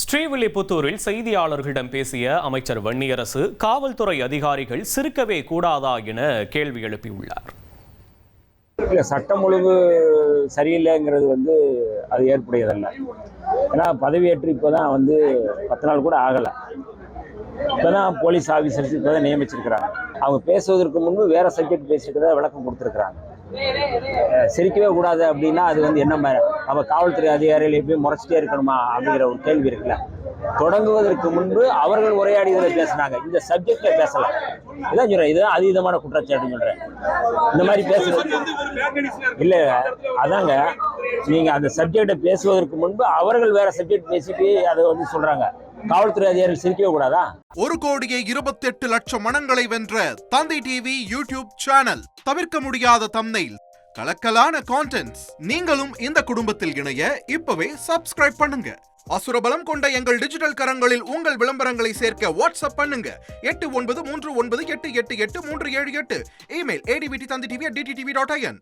ஸ்ரீவில்லிபுத்தூரில் செய்தியாளர்களிடம் பேசிய அமைச்சர் வன்னியரசு காவல்துறை அதிகாரிகள் சிரிக்கவே கூடாதா என கேள்வி எழுப்பியுள்ளார். சட்டம் ஒழுங்கு சரியில்லைங்கிறது அது ஏற்புடையதல்ல. ஏன்னா பதவியேற்று இப்போதான் 10 நாள் கூட ஆகலை. இப்போதான் போலீஸ் ஆஃபீஸர்ஸ் இப்போதான் நியமிச்சிருக்கிறாங்க. அவங்க பேசுவதற்கு முன்பு வேற சப்ஜெக்ட் பேசிட்டு தான் விளக்கம் கொடுத்துருக்குறாங்க. சிரிக்கவே கூடாது அப்படின்னா அது என்ன நம்ம காவல்துறை அதிகாரிகள் எப்பயும் முறைச்சிட்டே இருக்கணுமா அப்படிங்கிற ஒரு கேள்வி இருக்குல்ல. தொடங்குவதற்கு முன்பு அவர்கள் உரையாடியதில் பேசினாங்க, இந்த சப்ஜெக்ட்ல பேசல. இதான் சொல்றேன், இதுதான் அதீதமான குற்றச்சாட்டுன்னு சொல்றேன். இந்த மாதிரி பேசுறது இல்ல. அதாங்க, நீங்க அந்த சப்ஜெக்டை பேசுவதற்கு முன்பு அவர்கள் வேற சப்ஜெக்ட் பேசிட்டு அதை சொல்றாங்க. காவல்துறை அதிகாரிகள் சிரிக்கவே கூடாதா? 1,28,00,000 மனங்களை வென்ற தந்தி டிவி யூடியூப் சேனல். தவிர்க்க முடியாத தம்ப்நெயில், கலக்கலான கான்டென்ட்ஸ். நீங்களும் இந்த குடும்பத்தில் இணைய இப்பவே சப்ஸ்கிரைப் பண்ணுங்க. அசுரபலம் கொண்ட எங்கள் டிஜிட்டல் கரங்களில் உங்கள் விளம்பரங்களை சேர்க்க வாட்ஸ்அப் பண்ணுங்க. 8939888838. Email advtthanditv@dttv.in.